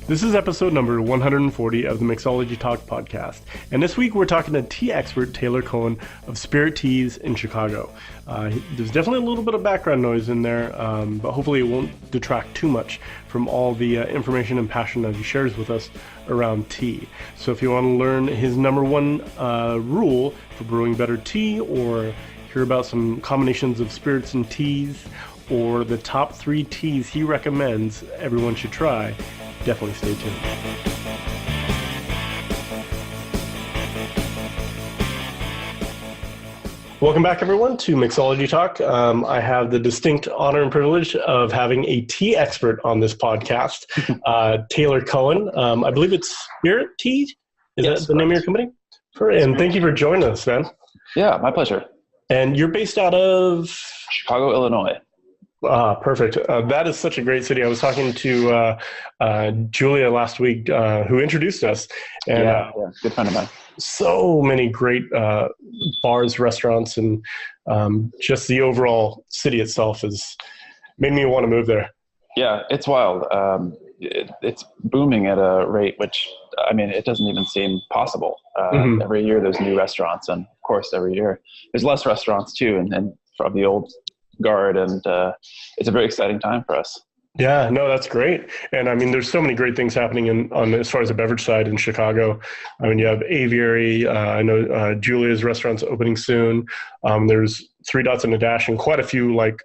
This is episode number 140 of the Mixology Talk podcast. And this week we're talking to tea expert Taylor Cowan of Spirit Teas in Chicago. There's definitely a little bit of background noise in there, but hopefully it won't detract too much from all the information and passion that he shares with us around tea. So if you want to learn his number one rule for brewing better tea, or hear about some combinations of spirits and teas, or the top 3 teas he recommends everyone should try, definitely stay tuned. Welcome back, everyone, to Mixology Talk. I have the distinct honor and privilege of having a tea expert on this podcast, Taylor Cowan. I believe it's Spirit Tea? Is that the name of your company? And thank you for joining us, man. Yeah, my pleasure. And you're based out of? Chicago, Illinois. Perfect. That is such a great city. I was talking to Julia last week, who introduced us. And, yeah, good friend of mine. So many great bars, restaurants, and just the overall city itself has made me want to move there. Yeah, it's wild. It's booming at a rate which, I mean, it doesn't even seem possible. Every year there's new restaurants, and of course every year there's less restaurants too, and from the old guard, and it's a very exciting time for us. Yeah, no, that's great. And I mean, there's so many great things happening on as far as the beverage side in Chicago. I mean, you have Aviary. I know Julia's restaurant's opening soon. There's Three Dots and a Dash, and quite a few world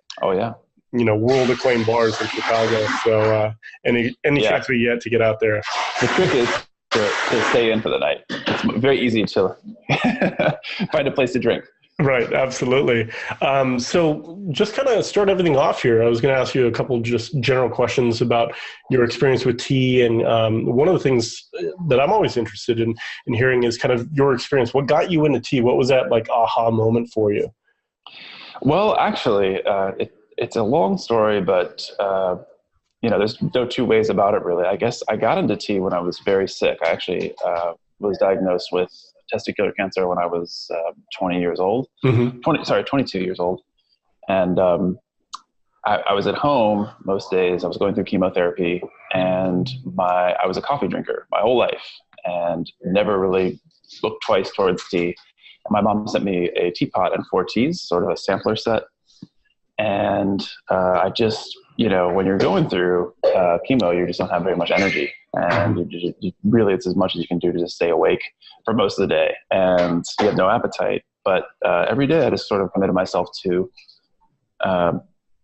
acclaimed bars in Chicago. So any chance we get to get out there. The trick is to stay in for the night. It's very easy to find a place to drink. Right, absolutely. So just kind of start everything off here. I was going to ask you a couple just general questions about your experience with tea. And one of the things that I'm always interested in hearing is kind of your experience. What got you into tea? What was that like aha moment for you? Well, actually, it's a long story, but there's no two ways about it really. I guess I got into tea when I was very sick. I actually was diagnosed with testicular cancer when I was 20 years old, 22 years old. And I was at home most days. I was going through chemotherapy, and I was a coffee drinker my whole life and never really looked twice towards tea. My mom sent me a teapot and 4 teas, sort of a sampler set. And I just, when you're going through chemo, you just don't have very much energy. And you really, it's as much as you can do to just stay awake for most of the day. And you have no appetite. But every day I just sort of committed myself to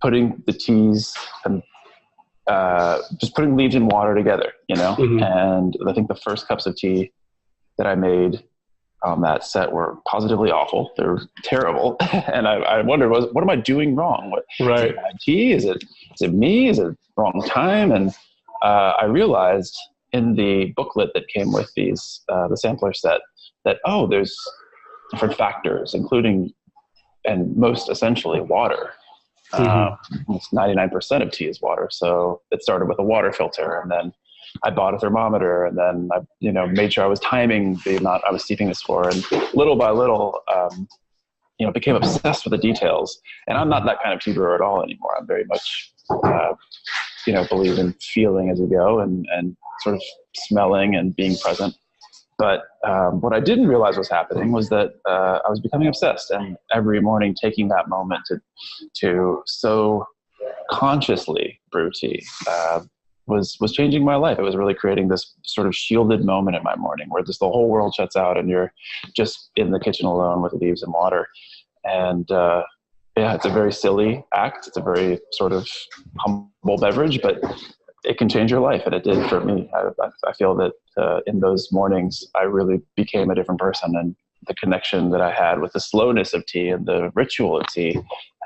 putting the teas and just putting leaves and water together, And I think the first cups of tea that I made on that set were positively awful. They were terrible. And I wondered, what am I doing wrong? Is it bad tea? Is it me? Is it wrong time? And I realized in the booklet that came with these, the sampler set, that, there's different factors, including, and most essentially, water. Almost 99% of tea is water. So it started with a water filter, and then I bought a thermometer, and then I, made sure I was timing the amount I was steeping this for. And little by little, became obsessed with the details. And I'm not that kind of tea brewer at all anymore. I'm very much, believe in feeling as you go and sort of smelling and being present. But what I didn't realize was happening was that I was becoming obsessed, and every morning taking that moment to so consciously brew tea was changing my life. It was really creating this sort of shielded moment in my morning where just the whole world shuts out and you're just in the kitchen alone with leaves and water. And it's a very silly act. It's a very sort of humble beverage, but it can change your life, and it did for me. I feel that in those mornings, I really became a different person, and the connection that I had with the slowness of tea and the ritual of tea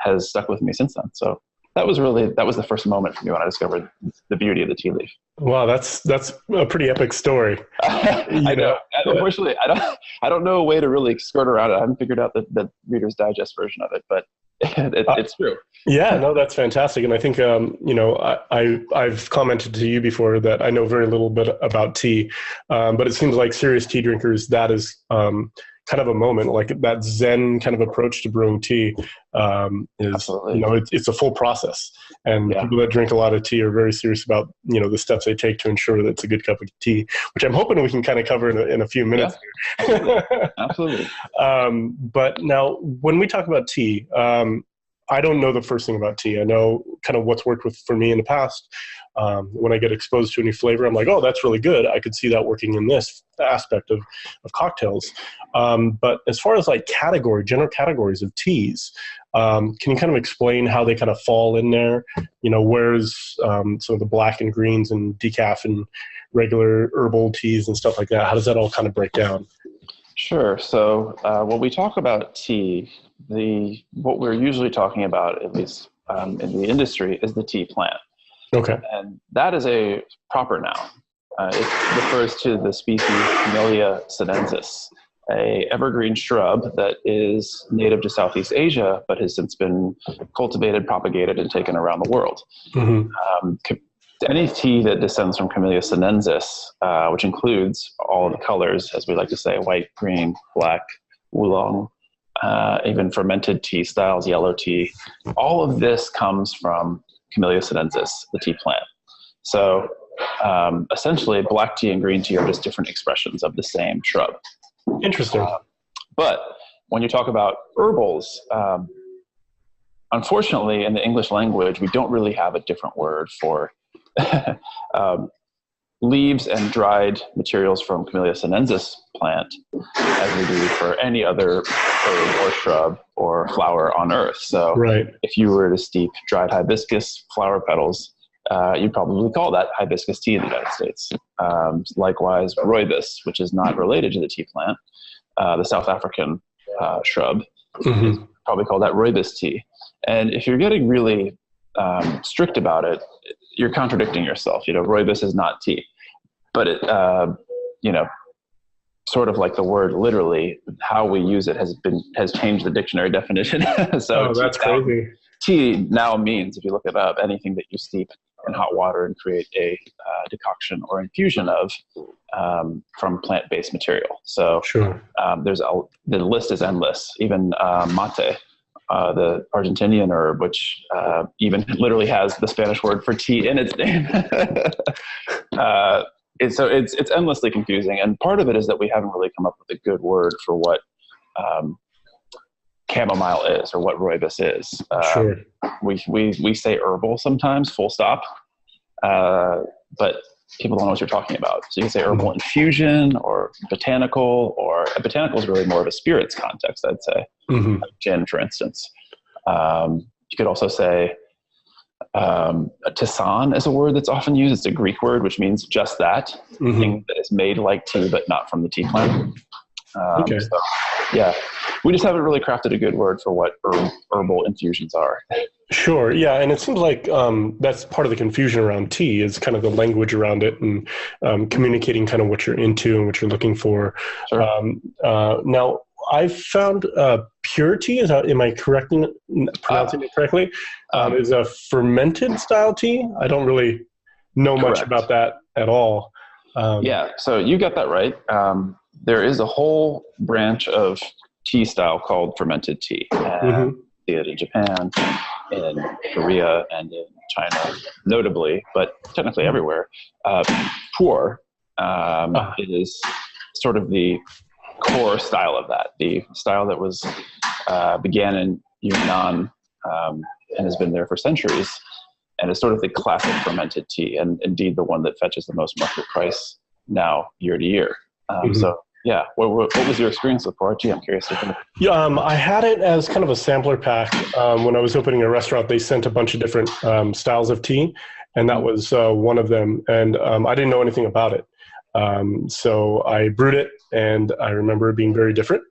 has stuck with me since then. So that was the first moment for me when I discovered the beauty of the tea leaf. Wow, that's a pretty epic story. I know. Unfortunately, I don't know a way to really skirt around it. I haven't figured out the Reader's Digest version of it, but it's true. Yeah, no, that's fantastic. And I think, I've commented to you before that I know very little bit about tea, but it seems like serious tea drinkers, that is kind of a moment, like that Zen kind of approach to brewing tea is, Absolutely. It's a full process. And people that drink a lot of tea are very serious about, the steps they take to ensure that it's a good cup of tea, which I'm hoping we can kind of cover in a few minutes. Yeah, absolutely. But now when we talk about tea, I don't know the first thing about tea. I know kind of what's worked for me in the past. When I get exposed to a new flavor, I'm like, oh, that's really good. I could see that working in this aspect of cocktails. But as far as like general categories of teas, can you kind of explain how they kind of fall in there? Where's some of the black and greens and decaf and regular herbal teas and stuff like that? How does that all kind of break down? Sure. So when we talk about tea, what we're usually talking about, at least in the industry, is the tea plant. Okay. And that is a proper noun. It refers to the species Camellia sinensis, a evergreen shrub that is native to Southeast Asia, but has since been cultivated, propagated, and taken around the world. Mm-hmm. Any tea that descends from Camellia sinensis, which includes all of the colors, as we like to say, white, green, black, oolong, even fermented tea styles, yellow tea, all of this comes from Camellia sinensis, the tea plant. So essentially, black tea and green tea are just different expressions of the same shrub. Interesting. But when you talk about herbals, unfortunately, in the English language, we don't really have a different word for leaves and dried materials from Camellia sinensis plant as we do for any other herb or shrub or flower on earth. So if you were to steep dried hibiscus flower petals, you'd probably call that hibiscus tea in the United States. Likewise, rooibos, which is not related to the tea plant, the South African shrub, is probably called that rooibos tea. And if you're getting really strict about it, you're contradicting yourself. Rooibos is not tea, but it, sort of like the word literally, how we use it has changed the dictionary definition. So that's crazy. Tea now means, if you look it up, anything that you steep in hot water and create a decoction or infusion of from plant-based material. So the list is endless. Even mate, the Argentinian herb, which even literally has the Spanish word for tea in its name. It's endlessly confusing, and part of it is that we haven't really come up with a good word for what chamomile is or what rooibos is. We say herbal sometimes, full stop, but people don't know what you're talking about. So you can say herbal infusion or botanical is really more of a spirits context, I'd say. Like gin, for instance. You could also say tisane is a word that's often used. It's a Greek word, which means just that, thing that is made like tea, but not from the tea plant. We just haven't really crafted a good word for what herbal infusions are. Sure. Yeah. And it seems like that's part of the confusion around tea is kind of the language around it and communicating kind of what you're into and what you're looking for. Now, I found pure tea, am I pronouncing it correctly? Is a fermented style tea. I don't really know much about that at all. So you got that right. There is a whole branch of tea style called fermented tea. See it in Japan, in Korea, and in China, notably, but technically everywhere. Pu'er is sort of the core style of that, the style that was began in Yunnan and has been there for centuries, and is sort of the classic fermented tea, and indeed the one that fetches the most market price now year to year. What was your experience with pu'er tea? I'm curious. I had it as kind of a sampler pack. When I was opening a restaurant, they sent a bunch of different styles of tea, and that was one of them. And I didn't know anything about it. So I brewed it, and I remember it being very different.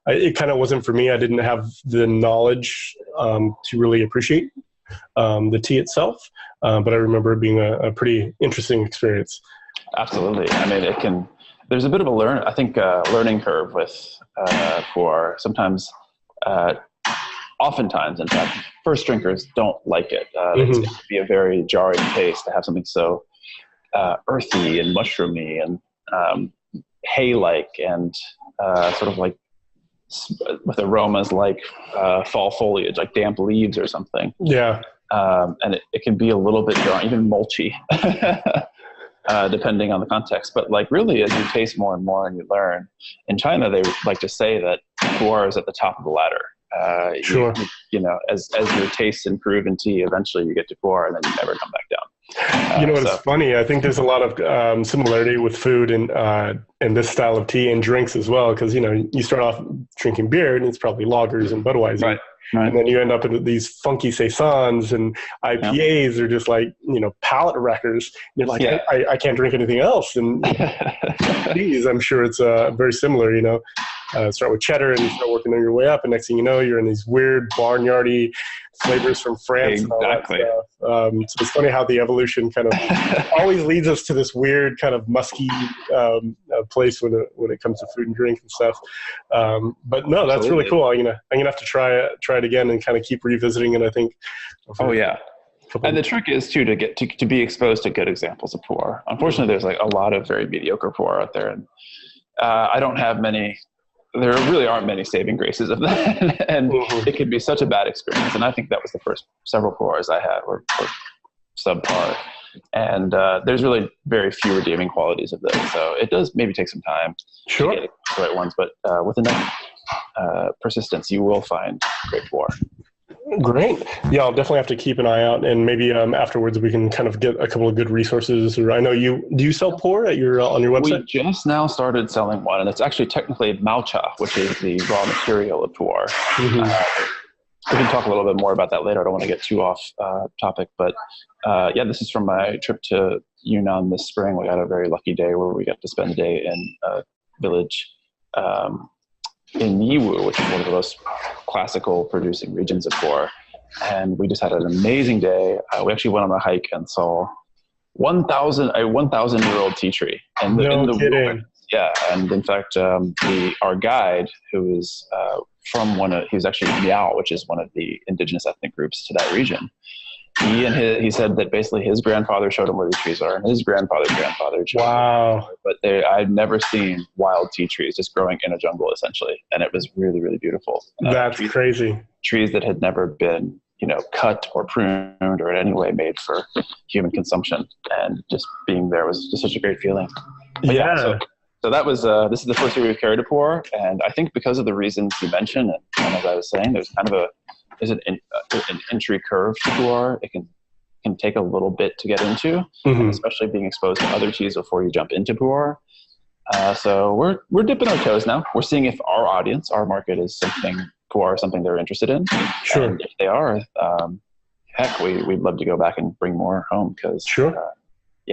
It kind of wasn't for me. I didn't have the knowledge to really appreciate the tea itself, but I remember it being a pretty interesting experience. Absolutely. I mean, there's a bit of a learning curve with pu'er. Sometimes, oftentimes, in fact, first drinkers don't like it. It can be a very jarring taste to have something so earthy and mushroomy and hay-like and sort of like with aromas like fall foliage, like damp leaves or something. Yeah. And it can be a little bit dry, even mulchy, depending on the context. But like really, as you taste more and more and you learn, in China, they like to say that pu'er is at the top of the ladder. Sure. You know, as your tastes improve in tea, eventually you get to pu'er and then you never come back down. You know, it's funny. I think there's a lot of similarity with food and this style of tea and drinks as well. Because, you know, you start off drinking beer and it's probably lagers and Budweiser. Right. And then you end up in these funky saisons and IPAs are just like, you know, palate wreckers. You're like, I can't drink anything else. And geez, I'm sure it's very similar, you know. Start with cheddar and you start working on your way up. And next thing you know, you're in these weird barnyardy flavors from France. Exactly. And all that stuff. So it's funny how the evolution kind of always leads us to this weird kind of musky place when it comes to food and drink and stuff. But no, that's really cool. I'm gonna have to try it again and kind of keep revisiting it. I think. Oh yeah. And the trick is too to be exposed to good examples of pu'er. Unfortunately, there's like a lot of very mediocre pu'er out there, and I don't have many. There really aren't many saving graces of that, and it can be such a bad experience. And I think that was the first several pu'ers I had were subpar, and there's really very few redeeming qualities of those. So it does maybe take some time to get the right ones, but with enough persistence, you will find great pu'er. Great. Yeah, I'll definitely have to keep an eye out, and maybe afterwards we can kind of get a couple of good resources. Or I know do you sell pu'er at on your website? We just now started selling one, and it's actually technically Matcha, which is the raw material of pu'er. We can talk a little bit more about that later. I don't want to get too off topic, but this is from my trip to Yunnan this spring. We had a very lucky day where we got to spend a day in a village in Yiwu, which is one of the most classical producing regions of pu'er. And we just had an amazing day. We actually went on a hike and saw a 1,000-year-old tea tree in the wilderness. Yeah, and in fact, our guide, who is from he was actually Miao, which is one of the indigenous ethnic groups to that region. He said that basically his grandfather showed him where the trees are, and his grandfather's grandfather. Wow! But I'd never seen wild tea trees just growing in a jungle, essentially, and it was really, really beautiful. That's crazy. Trees that had never been, cut or pruned or in any way made for human consumption, and just being there was just such a great feeling. But so that was this is the first year we've carried a pu'er, and I think because of the reasons you mentioned, and as I was saying, there's kind of an entry curve to pu'er. It can take a little bit to get into, especially being exposed to other teas before you jump into pu'er. So we're dipping our toes now. We're seeing if our market is something they're interested in. Sure. And if they are, we'd love to go back and bring more home because we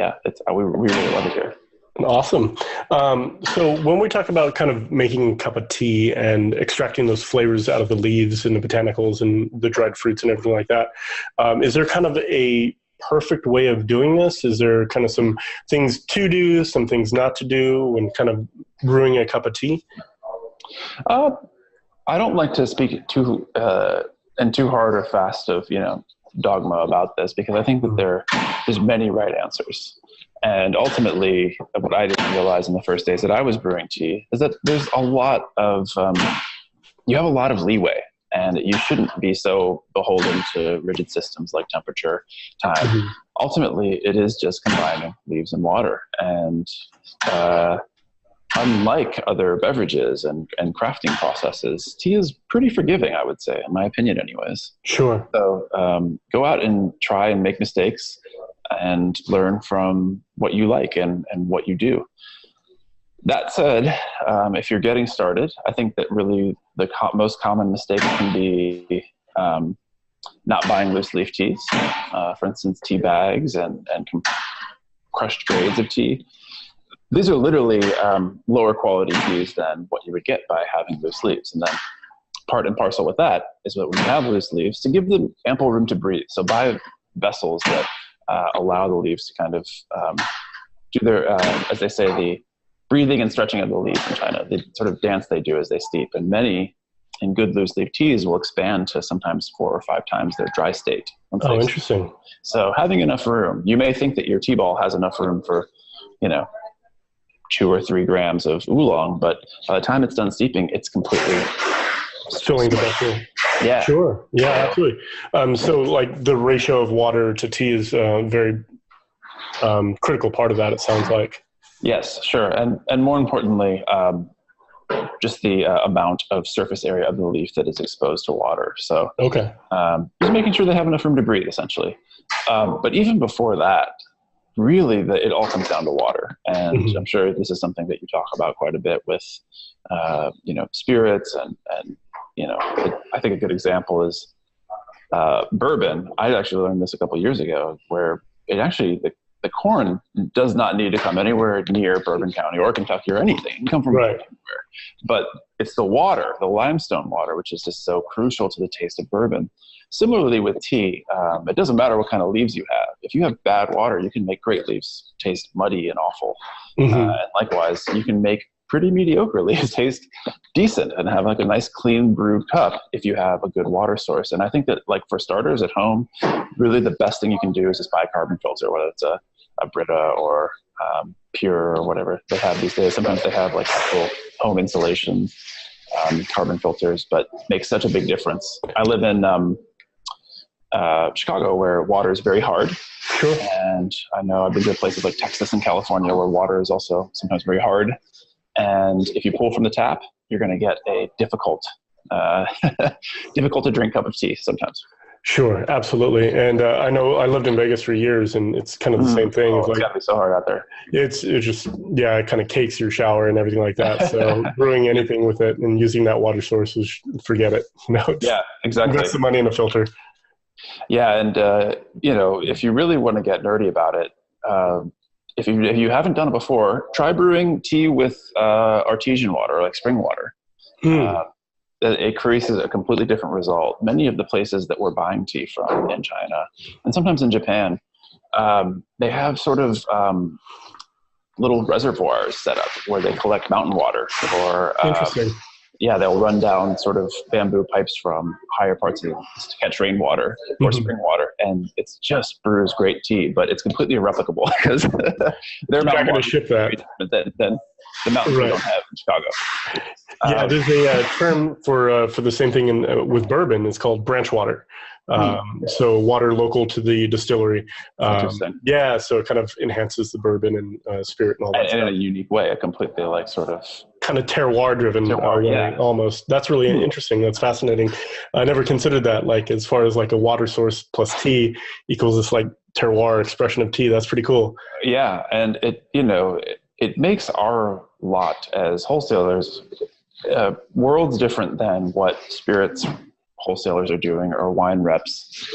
really love it here. Awesome. So when we talk about kind of making a cup of tea and extracting those flavors out of the leaves and the botanicals and the dried fruits and everything like that, is there kind of a perfect way of doing this? Is there kind of some things to do, some things not to do when kind of brewing a cup of tea? I don't like to speak too hard or fast of, dogma about this, because I think that there's many right answers. And ultimately, what I didn't realize in the first days that I was brewing tea is that there's a lot of, you have a lot of leeway, and you shouldn't be so beholden to rigid systems like temperature, time. Ultimately, it is just combining leaves and water. And unlike other beverages and crafting processes, tea is pretty forgiving, I would say, in my opinion anyways. Sure. So go out and try and make mistakes and learn from what you like and what you do. That said, if you're getting started, I think that really the most common mistake can be not buying loose leaf teas. For instance, tea bags and crushed grades of tea. These are literally lower quality teas than what you would get by having loose leaves. And then part and parcel with that is that when you have loose leaves, to give them ample room to breathe. So buy vessels that allow the leaves to kind of do their, as they say, the breathing and stretching of the leaf in China. The sort of dance they do as they steep. And many in good loose leaf teas will expand to sometimes 4 or 5 times their dry state. Oh, interesting. So having enough room, you may think that your tea ball has enough room for, 2 or 3 grams of oolong, but by the time it's done steeping, it's completely filling the vessel. Yeah. Sure. Yeah, absolutely. So like the ratio of water to tea is a very critical part of that, it sounds like. Yes, sure. And more importantly, just the amount of surface area of the leaf that is exposed to water. So okay. Just making sure they have enough room to breathe, essentially. But even before that, really, it all comes down to water. And I'm sure this is something that you talk about quite a bit with, spirits and I think a good example is bourbon. I actually learned this a couple of years ago, where the corn does not need to come anywhere near Bourbon County or Kentucky or anything. It can come from anywhere. But it's the water, the limestone water, which is just so crucial to the taste of bourbon. Similarly with tea, it doesn't matter what kind of leaves you have. If you have bad water, you can make great leaves taste muddy and awful. And likewise, you can make pretty mediocre leaves taste decent and have like a nice clean brewed cup if you have a good water source. And I think that, like, for starters at home, really the best thing you can do is just buy a carbon filter, whether it's a Brita or Pure or whatever they have these days. Sometimes they have like actual home insulation carbon filters, but makes such a big difference. I live in Chicago, where water is very hard. Sure. And I know I've been to places like Texas and California where water is also sometimes very hard. And if you pull from the tap, you're going to get a difficult to drink cup of tea sometimes. Sure, absolutely. And I know I lived in Vegas for years, and it's kind of the same thing. It's got to be so hard out there. It's just, it kind of cakes your shower and everything like that. So brewing anything with it and using that water source is, forget it. Yeah, exactly. Invest the money in a filter. Yeah, and if you really want to get nerdy about it, if you haven't done it before, try brewing tea with artesian water, like spring water. It creates a completely different result. Many of the places that we're buying tea from in China, and sometimes in Japan, they have sort of little reservoirs set up where they collect mountain water. Or interesting. They'll run down sort of bamboo pipes from higher parts of to catch rainwater or spring water, and it's just brews great tea, but it's completely irreplicable because they're not going to ship that than the mountains we don't have in Chicago. There's a term for the same thing with bourbon. It's called branch water. So water local to the distillery. Interesting. So it kind of enhances the bourbon and spirit and all that stuff. In a unique way, a completely kind of terroir driven almost. That's really interesting. That's fascinating. I never considered that, like, as far as like a water source plus tea equals this like terroir expression of tea. That's pretty cool. Yeah. And it makes our lot as wholesalers worlds different than what spirits wholesalers are doing or wine reps,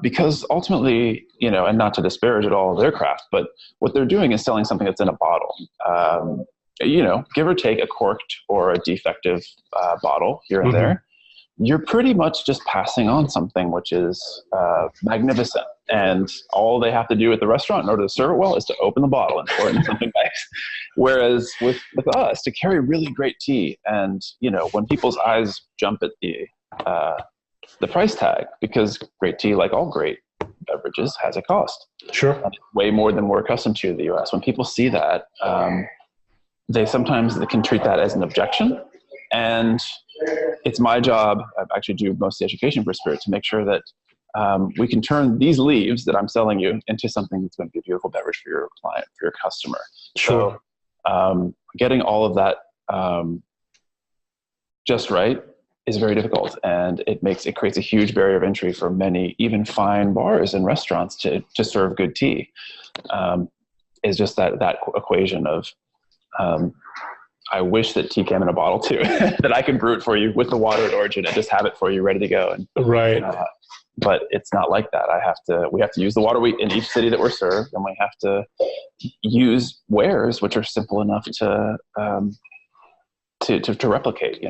because ultimately, and not to disparage at all their craft, but what they're doing is selling something that's in a bottle. Give or take a corked or a defective bottle here and there, you're pretty much just passing on something which is magnificent. And all they have to do at the restaurant in order to serve it well is to open the bottle and pour it into something nice. Whereas with us, to carry really great tea, and when people's eyes jump at the price tag, because great tea, like all great beverages, has a cost. Sure. And way more than we're accustomed to in the U.S. When people see that, they can treat that as an objection. And it's my job, I actually do most of the education for spirit, to make sure that we can turn these leaves that I'm selling you into something that's going to be a beautiful beverage for your client, for your customer. Sure. So getting all of that just right is very difficult, and it creates a huge barrier of entry for many, even fine bars and restaurants to serve good tea. Is just that equation of I wish that tea came in a bottle too, that I could brew it for you with the water at origin and just have it for you ready to go. And, right. But it's not like that. We have to use the water in each city that we're served, and we have to use wares which are simple enough to replicate,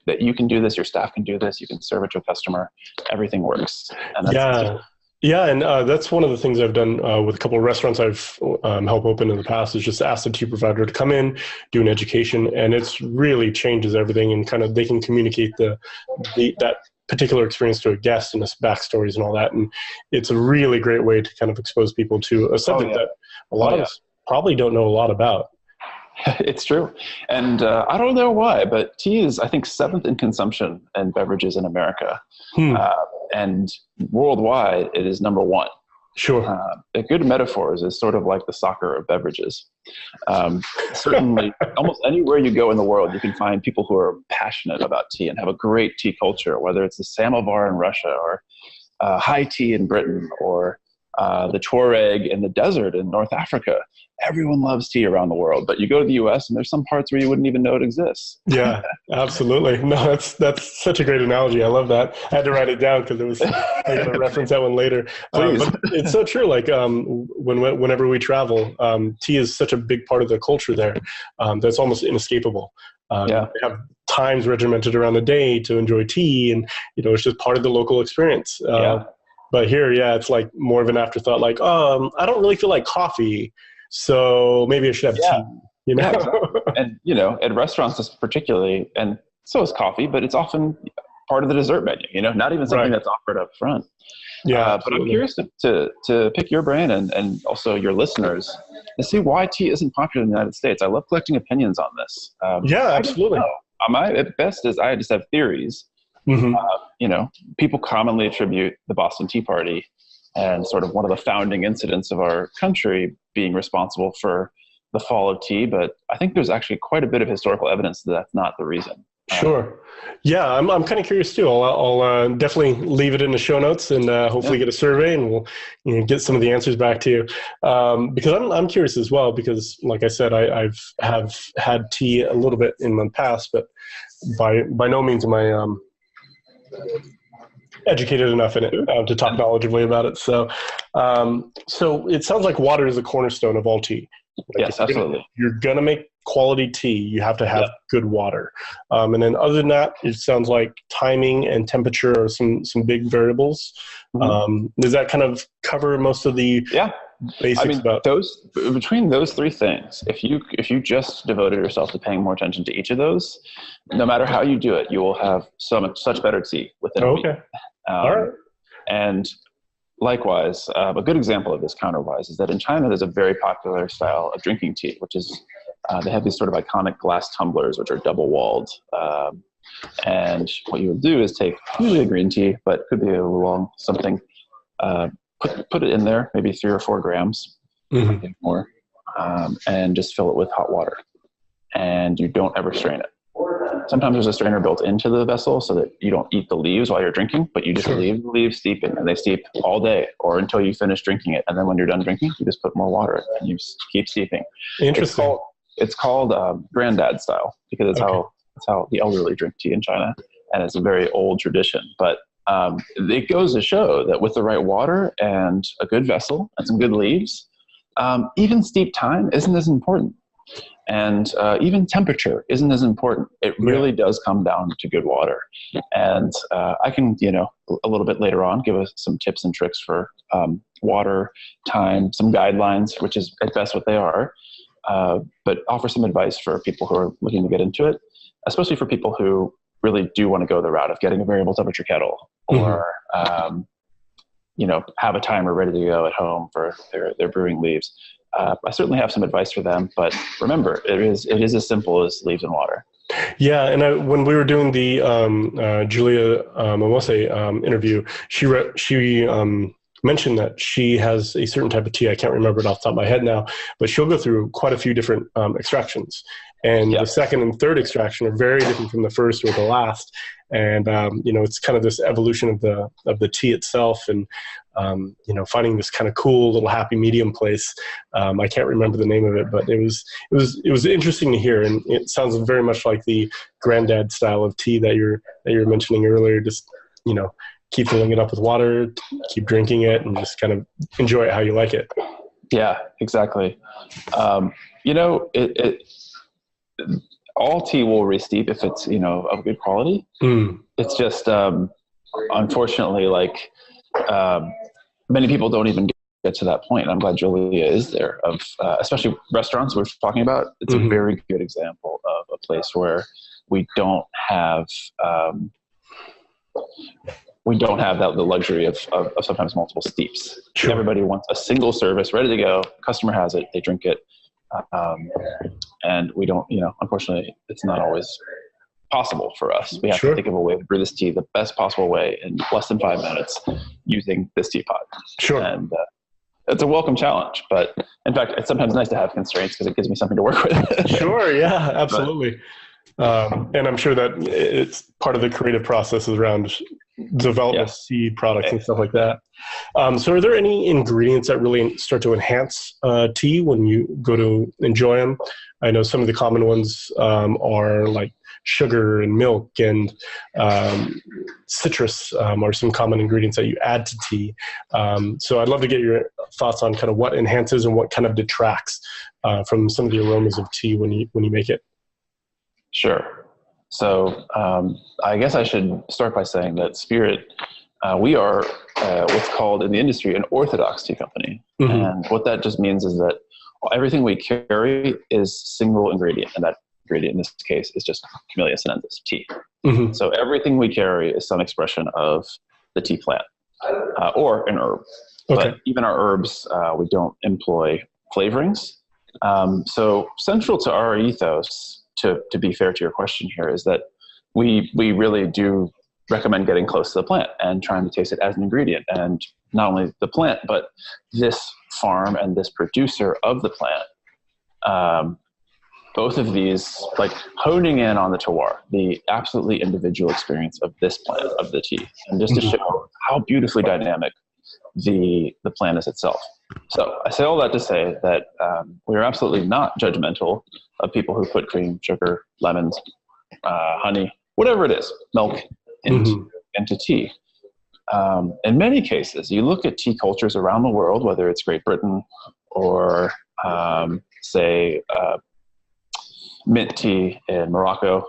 that you can do this, your staff can do this, you can serve it to a customer, everything works. And that's one of the things I've done with a couple of restaurants I've helped open in the past, is just ask the tea provider to come in, do an education, and it's really changes everything, and kind of they can communicate that particular experience to a guest and its backstories and all that. And it's a really great way to kind of expose people to a subject that a lot of us probably don't know a lot about. It's true. And I don't know why, but tea is, I think, 7th in consumption and beverages in America. And worldwide, it is number 1. Sure. A good metaphor is sort of like the soccer of beverages. Certainly, almost anywhere you go in the world, you can find people who are passionate about tea and have a great tea culture, whether it's the samovar in Russia or high tea in Britain or the Tuareg in the desert in North Africa. Everyone loves tea around the world, but you go to the US and there's some parts where you wouldn't even know it exists. Yeah, absolutely. No, that's such a great analogy. I love that. I had to write it down because I got to reference that one later. But it's so true. Like whenever we travel, tea is such a big part of the culture there that's almost inescapable. They have times regimented around the day to enjoy tea, and it's just part of the local experience. But here, it's like more of an afterthought. Like, I don't really feel like coffee, so maybe I should have tea. Exactly. And at restaurants particularly, and so is coffee, but it's often part of the dessert menu. Not even something that's offered up front. But I'm curious to pick your brain and also your listeners to see why tea isn't popular in the United States. I love collecting opinions on this. Absolutely. At best is I just have theories. People commonly attribute the Boston Tea Party and sort of one of the founding incidents of our country being responsible for the fall of tea. But I think there's actually quite a bit of historical evidence that that's not the reason. Sure. Yeah, I'm kind of curious too. I'll definitely leave it in the show notes and hopefully get a survey, and we'll get some of the answers back to you. Because I'm curious as well, because like I said, I've had tea a little bit in the past, but by no means am I educated enough in it to talk knowledgeably about it. So it sounds like water is the cornerstone of all tea. Like yes, absolutely. You're going to make quality tea, you have to have good water. And then other than that, it sounds like timing and temperature are some big variables. Does that kind of cover most of the basics about those? Between those 3 things, if you just devoted yourself to paying more attention to each of those, no matter how you do it, you will have such better tea within a week. All right. And likewise, a good example of this counterwise is that in China, there's a very popular style of drinking tea, which is they have these sort of iconic glass tumblers, which are double-walled. And what you would do is take usually a green tea, but it could be a oolong, something, put it in there, maybe 3 or 4 grams, maybe more, and just fill it with hot water. And you don't ever strain it. Sometimes there's a strainer built into the vessel so that you don't eat the leaves while you're drinking, but you just leave the leaves steeping, and they steep all day or until you finish drinking it. And then when you're done drinking, you just put more water in and you keep steeping. Interesting. It's called granddad style because it's how the elderly drink tea in China, and it's a very old tradition. But it goes to show that with the right water and a good vessel and some good leaves, even steep time isn't as important. And even temperature isn't as important. It really does come down to good water. And I can, a little bit later on, give us some tips and tricks for water, time, some guidelines, which is at best what they are, but offer some advice for people who are looking to get into it, especially for people who really do want to go the route of getting a variable temperature kettle or, have a timer ready to go at home for their brewing leaves. I certainly have some advice for them, but remember, it is as simple as leaves and water. Yeah, and when we were doing the Julia Momose interview, she mentioned that she has a certain type of tea. I can't remember it off the top of my head now, but she'll go through quite a few different extractions. And the second and third extraction are very different from the first or the last. And, it's kind of this evolution of the tea itself, and, finding this kind of cool little happy medium place. I can't remember the name of it, but it was interesting to hear. And it sounds very much like the granddad style of tea that you're mentioning earlier. Just, keep filling it up with water, keep drinking it, and just kind of enjoy it how you like it. Yeah, exactly. All tea will re-steep if it's, of good quality. It's just, unfortunately, many people don't even get to that point. And I'm glad Julia is there, of especially restaurants we're talking about. It's a very good example of a place where we don't have the luxury of sometimes multiple steeps. Sure. Everybody wants a single service ready to go. Customer has it, they drink it. And we don't, unfortunately, it's not always possible for us. We have Sure. to think of a way to brew this tea the best possible way in less than 5 minutes using this teapot. Sure. And it's a welcome challenge, but in fact, it's sometimes nice to have constraints because it gives me something to work with. Sure. Yeah, absolutely. And I'm sure that it's part of the creative process around development of seed products and stuff like that. So are there any ingredients that really start to enhance tea when you go to enjoy them? I know some of the common ones are like sugar and milk, and citrus are some common ingredients that you add to tea. So I'd love to get your thoughts on kind of what enhances and what kind of detracts from some of the aromas of tea when you make it. Sure. So I guess I should start by saying that Spirit, we are what's called in the industry an orthodox tea company. Mm-hmm. And what that just means is that everything we carry is single ingredient, and that ingredient in this case is just Camellia sinensis, tea. Mm-hmm. So everything we carry is some expression of the tea plant or an herb. Okay. But even our herbs, we don't employ flavorings. So central to our ethos, to be fair to your question here, is that we really do recommend getting close to the plant and trying to taste it as an ingredient. And not only the plant, but this farm and this producer of the plant. Both of these, like honing in on the terroir, the absolutely individual experience of this plant, of the tea, and just to show how beautifully dynamic the plant is itself. So I say all that to say that we are absolutely not judgmental of people who put cream, sugar, lemons, honey, whatever it is, milk into tea. In many cases, you look at tea cultures around the world, whether it's Great Britain or say mint tea in Morocco.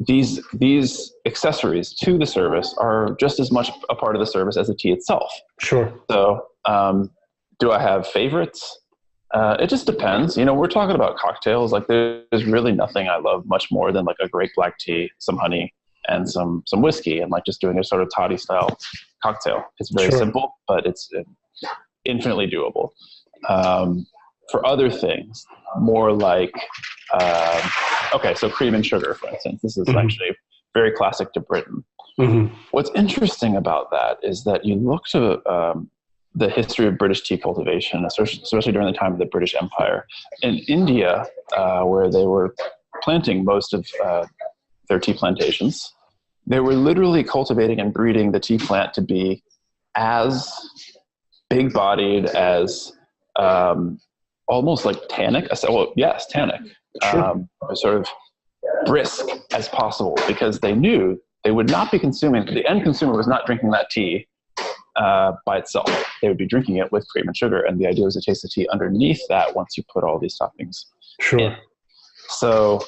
These accessories to the service are just as much a part of the service as the tea itself. Sure. So do I have favorites? It just depends. We're talking about cocktails. Like there's really nothing I love much more than like a great black tea, some honey, and some whiskey, and like just doing a sort of toddy style cocktail. It's very simple, but it's infinitely doable. For other things, more like, so cream and sugar, for instance. This is actually very classic to Britain. Mm-hmm. What's interesting about that is that you look to the history of British tea cultivation, especially during the time of the British Empire. In India, where they were planting most of their tea plantations, they were literally cultivating and breeding the tea plant to be as big-bodied, as almost like tannic. Tannic. Sure. Sort of brisk as possible, because they knew they would not be consuming, the end consumer was not drinking that tea by itself. They would be drinking it with cream and sugar, and the idea was to taste the tea underneath that once you put all these toppings in. So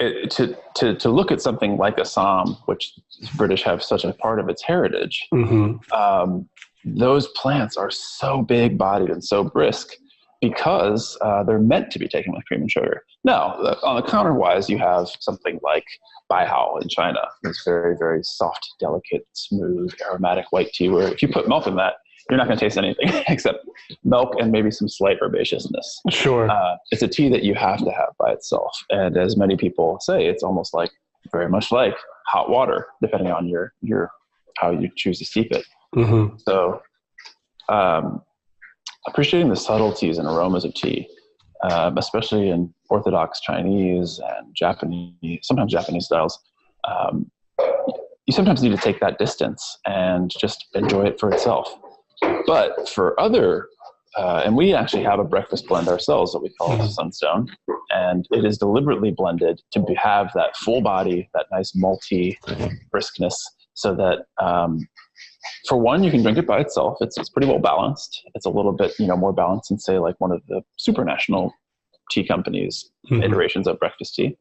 to look at something like Assam, which the British have such a part of its heritage, those plants are so big-bodied and so brisk because they're meant to be taken with cream and sugar. Now, on the counterwise, you have something like Baihao in China. It's very, very soft, delicate, smooth, aromatic white tea, where if you put milk in that, you're not going to taste anything except milk and maybe some slight herbaceousness. Sure. It's a tea that you have to have by itself. And as many people say, it's almost like, very much like hot water, depending on your how you choose to steep it. Mm-hmm. So appreciating the subtleties and aromas of tea, especially in Orthodox Chinese and Japanese, sometimes Japanese styles, you sometimes need to take that distance and just enjoy it for itself. But for other, and we actually have a breakfast blend ourselves that we call Sunstone, and it is deliberately blended to have that full body, that nice malty briskness, so that for one, you can drink it by itself. It's pretty well balanced. It's a little bit more balanced than, say, like one of the supranational tea companies' iterations of breakfast tea.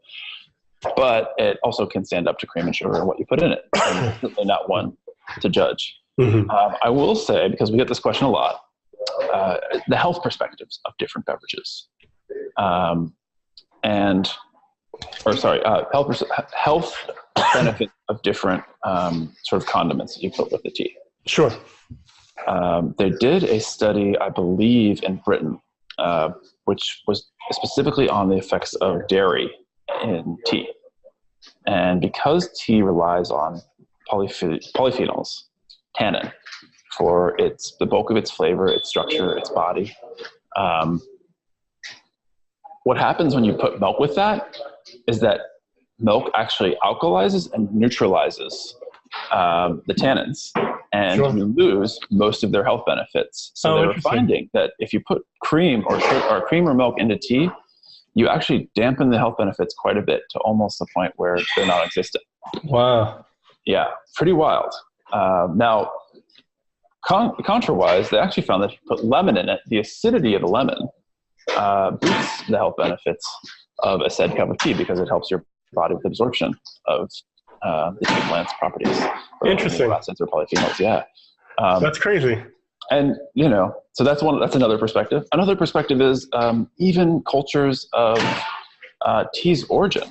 But it also can stand up to cream and sugar and what you put in it. And certainly not one to judge. I will say, because we get this question a lot, the health perspectives of different beverages, health benefits of different sort of condiments that you put with the tea. Sure. They did a study, I believe, in Britain, which was specifically on the effects of dairy in tea. And because tea relies on polyphenols, tannin, for the bulk of its flavor, its structure, its body, what happens when you put milk with that is that milk actually alkalizes and neutralizes the tannins, and you lose most of their health benefits. So they were finding that if you put cream or milk into tea, you actually dampen the health benefits quite a bit to almost the point where they're non-existent. Wow. Yeah, pretty wild. Now, contra-wise, they actually found that if you put lemon in it, the acidity of the lemon boosts the health benefits of a said cup of tea because it helps your body with absorption of the tea plant's properties. Interesting. Acids or polyphenols, yeah. That's crazy. And, so that's another perspective. Another perspective is even cultures of tea's origin.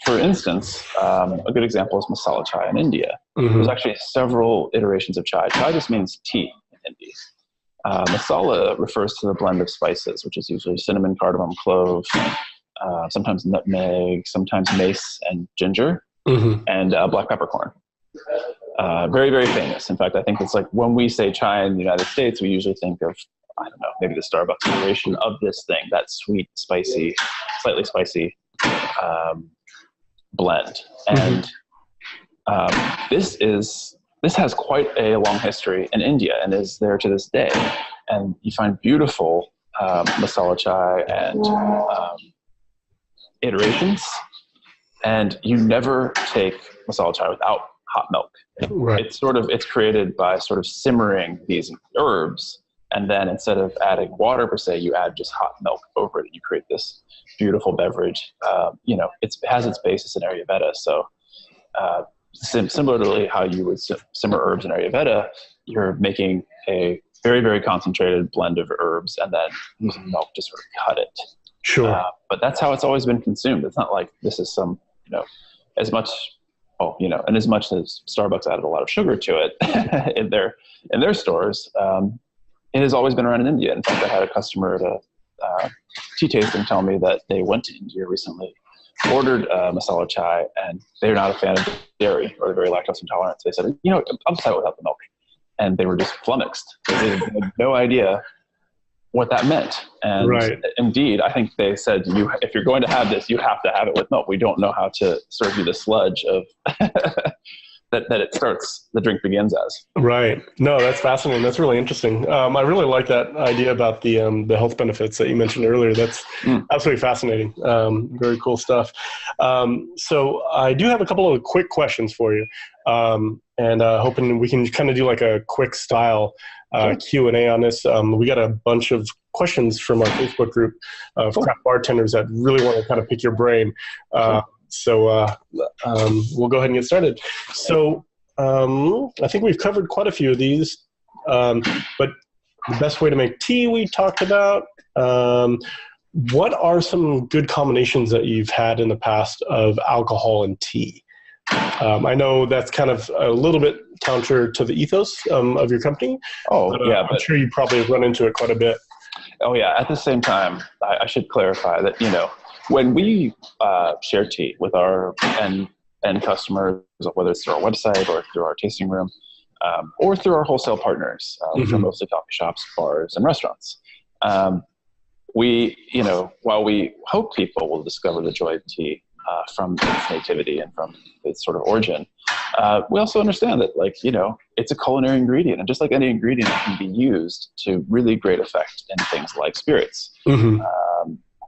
For instance, a good example is masala chai in India. There's actually several iterations of chai. Chai just means tea in Hindi. Masala refers to the blend of spices, which is usually cinnamon, cardamom, clove, sometimes nutmeg, sometimes mace and ginger, and black peppercorn. Very, very famous. In fact, I think it's like when we say chai in the United States, we usually think of, I don't know, maybe the Starbucks iteration of this thing, that sweet, spicy, slightly spicy blend. And this has quite a long history in India and is there to this day. And you find beautiful masala chai and iterations, and you never take masala chai without hot milk. Right. It's created by sort of simmering these herbs, and then instead of adding water per se, you add just hot milk over it, and you create this beautiful beverage. It has its basis in Ayurveda, so similarly how you would simmer herbs in Ayurveda, you're making a very, very concentrated blend of herbs and then using milk to sort of cut it. Sure. But that's how it's always been consumed. It's not like this is some, as much as Starbucks added a lot of sugar to it in their stores, it has always been around in India. In fact, I had a customer at a tea tasting tell me that they went to India recently, ordered masala chai, and they're not a fan of dairy or they're very lactose intolerant. So they said, I'll just have it without the milk. And they were just flummoxed. They had no idea what that meant. And indeed, I think they said, if you're going to have this, you have to have it with milk. We don't know how to serve you the sludge of that the drink begins as. Right. No, that's fascinating. That's really interesting. I really like that idea about the health benefits that you mentioned earlier. That's absolutely fascinating. Very cool stuff. So I do have a couple of quick questions for you. And hoping we can kind of do like a quick style Q&A on this. We got a bunch of questions from our Facebook group of craft bartenders that really want to kind of pick your brain. So we'll go ahead and get started. So I think we've covered quite a few of these, but the best way to make tea we talked about. What are some good combinations that you've had in the past of alcohol and tea? I know that's kind of a little bit counter to the ethos of your company. But I'm sure you probably have run into it quite a bit. Oh yeah. At the same time, I should clarify that, when we share tea with our end customers, whether it's through our website or through our tasting room, or through our wholesale partners, which are mostly coffee shops, bars, and restaurants, we, while we hope people will discover the joy of tea from its nativity and from its sort of origin, we also understand that, it's a culinary ingredient, and just like any ingredient, it can be used to really great effect in things like spirits,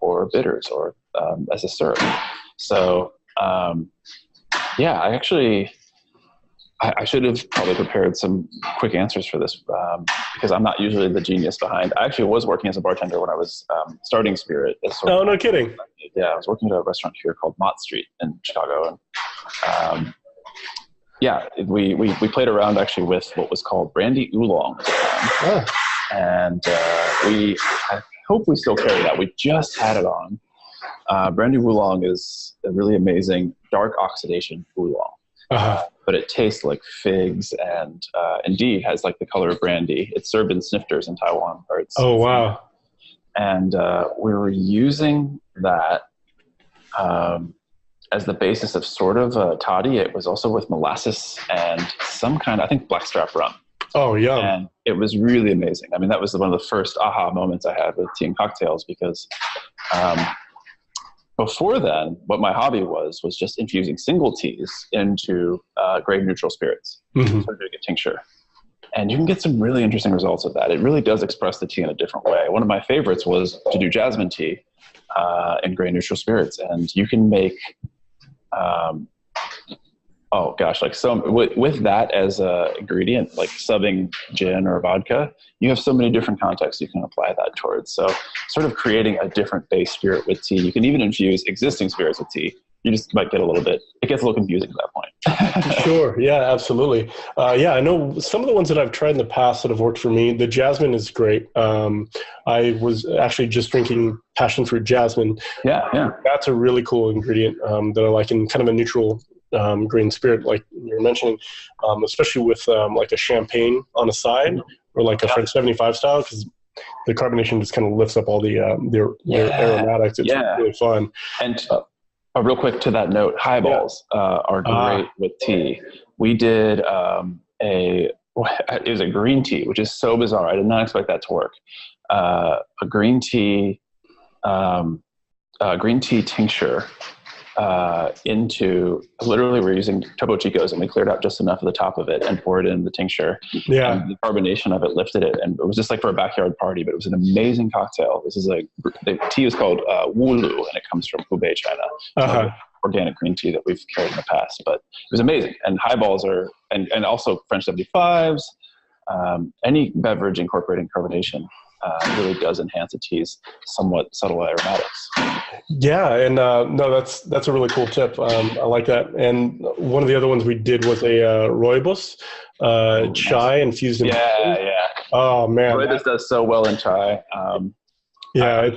or bitters, or as a syrup. So, I should have probably prepared some quick answers for this because I'm not usually the genius behind. I actually was working as a bartender when I was starting Spirit. No kidding. Yeah, I was working at a restaurant here called Mott Street in Chicago, and we played around actually with what was called brandy oolong, and I hope we still carry that. We just had it on. Brandy oolong is a really amazing dark oxidation oolong. but it tastes like figs and indeed has like the color of brandy. It's served in snifters in Taiwan. Oh, wow. And we were using that as the basis of sort of a toddy. It was also with molasses and some kind of, I think, blackstrap rum. Oh, yum. And it was really amazing. I mean, that was one of the first aha moments I had with tea and cocktails, because before then, what my hobby was just infusing single teas into grade neutral spirits, sort of doing a tincture. And you can get some really interesting results of that. It really does express the tea in a different way. One of my favorites was to do jasmine tea in grade neutral spirits. And you can make, with that as a ingredient, like subbing gin or vodka, you have so many different contexts you can apply that towards. So sort of creating a different base spirit with tea. You can even infuse existing spirits with tea. You just might get it gets a little confusing at that point. Sure. Yeah, absolutely. I know some of the ones that I've tried in the past that have worked for me. The jasmine is great. I was actually just drinking passion fruit jasmine. Yeah. That's a really cool ingredient that I like in kind of a neutral green spirit, like you were mentioning, especially with like a champagne on the side or like a French 75 style, because the carbonation just kind of lifts up all the aromatics. It's really fun. And real quick to that note, highballs are great with tea. We did it was a green tea, which is so bizarre. I did not expect that to work. A green tea tincture into, literally we're using Topo Chicos, and we cleared out just enough of the top of it and poured it in the tincture. Yeah. And the carbonation of it lifted it. And it was just like for a backyard party, but it was an amazing cocktail. This is the tea is called Wulu, and it comes from Hubei, China. Organic green tea that we've carried in the past, but it was amazing. And highballs and also French 75s, any beverage incorporating carbonation really does enhance a tea's somewhat subtle aromatics. Yeah, and that's a really cool tip. I like that. And one of the other ones we did was a rooibos chai infused in. Yeah. Oh man, rooibos does so well in chai. I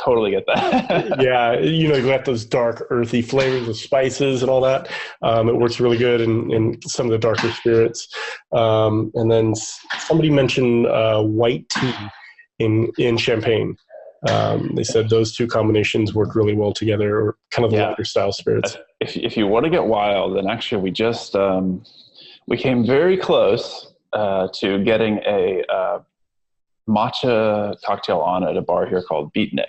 totally get that. Yeah, you got those dark, earthy flavors of spices and all that. It works really good in some of the darker spirits. And then somebody mentioned white tea in champagne. They said those two combinations work really well together, or kind of the lighter style spirits. If you want to get wild, then actually we just we came very close to getting a matcha cocktail on at a bar here called Beatnik.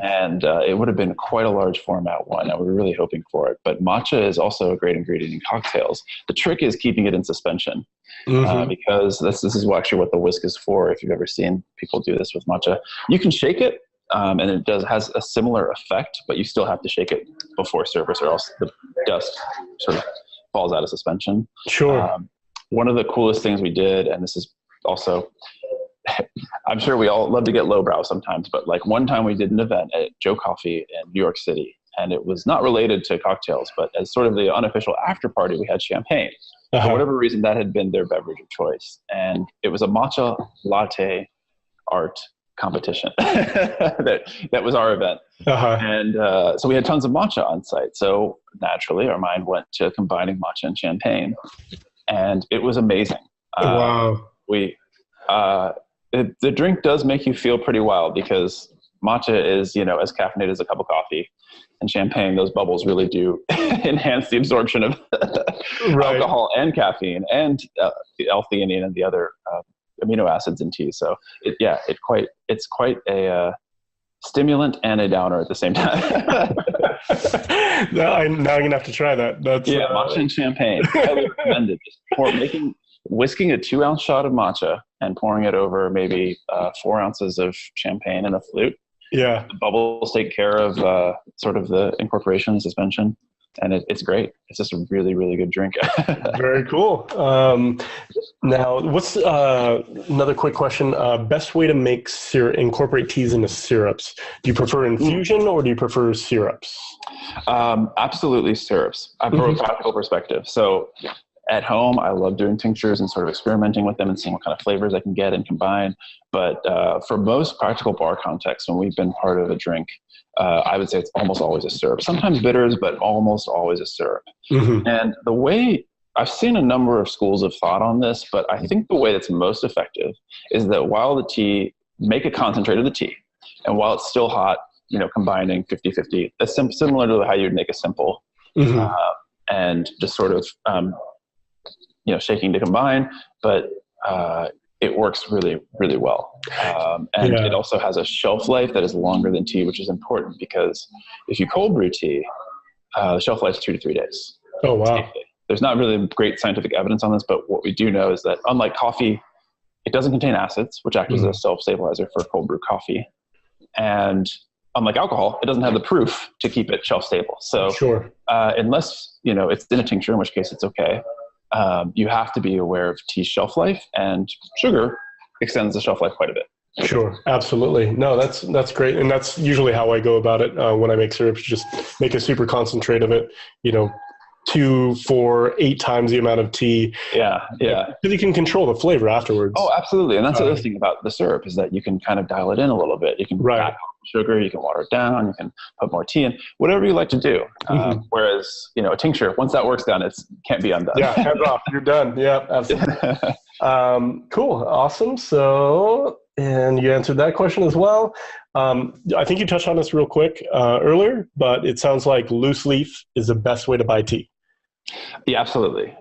And it would have been quite a large format one, and we were really hoping for it. But matcha is also a great ingredient in cocktails. The trick is keeping it in suspension, because this is actually what the whisk is for. If you've ever seen people do this with matcha, you can shake it, and it has a similar effect, but you still have to shake it before service, or else the dust sort of falls out of suspension. Sure. One of the coolest things we did, and this is also, I'm sure we all love to get lowbrow sometimes, but like one time we did an event at Joe Coffee in New York City, and it was not related to cocktails, but as sort of the unofficial after party, we had champagne. For whatever reason, that had been their beverage of choice. And it was a matcha latte art competition. that was our event. And so we had tons of matcha on site. So naturally, our mind went to combining matcha and champagne. And it was amazing. Wow. The drink does make you feel pretty wild, because matcha is, as caffeinated as a cup of coffee, and champagne, those bubbles really do enhance the absorption of alcohol and caffeine and the L-theanine and the other amino acids in tea. So it's quite a stimulant and a downer at the same time. Now I'm gonna have to try that. Matcha and champagne, highly recommended. Whisking a 2-ounce shot of matcha and pouring it over maybe 4 ounces of champagne in a flute. Yeah. The bubbles take care of sort of the incorporation and suspension, and it's great. It's just a really, really good drink. Very cool. Now, what's another quick question? Best way to incorporate teas into syrups? Do you prefer infusion or do you prefer syrups? Absolutely syrups. From a practical perspective. So At home, I love doing tinctures and sort of experimenting with them and seeing what kind of flavors I can get and combine. But for most practical bar contexts, when we've been part of a drink, I would say it's almost always a syrup. Sometimes bitters, but almost always a syrup. Mm-hmm. And the way I've seen a number of schools of thought on this, but I think the way that's most effective is that while the tea, make a concentrate of the tea, and while it's still hot, combining 50-50, that's similar to how you'd make a simple, mm-hmm. And just sort of, shaking to combine, but it works really, really well. And it also has a shelf life that is longer than tea, which is important because if you cold brew tea, the shelf life is 2 to 3 days. Oh, wow. There's not really great scientific evidence on this, but what we do know is that unlike coffee, it doesn't contain acids, which act as a self-stabilizer for cold brew coffee. And unlike alcohol, it doesn't have the proof to keep it shelf stable. So unless, it's in a tincture, in which case it's okay, you have to be aware of tea's shelf life, and sugar extends the shelf life quite a bit. Sure. Absolutely. No, that's great. And that's usually how I go about it when I make syrups, just make a super concentrate of it, 2, 4, 8 times the amount of tea. Yeah. Because you can control the flavor afterwards. Oh, absolutely. And that's the other thing about the syrup is that you can kind of dial it in a little bit. You can add sugar, you can water it down, you can put more tea in, whatever you like to do. Mm-hmm. Whereas, a tincture, once that work's done, it can't be undone. Yeah, hands off. You're done. Yeah, absolutely. Cool. Awesome. So, and you answered that question as well. I think you touched on this real quick earlier, but it sounds like loose leaf is the best way to buy tea. Yeah, absolutely.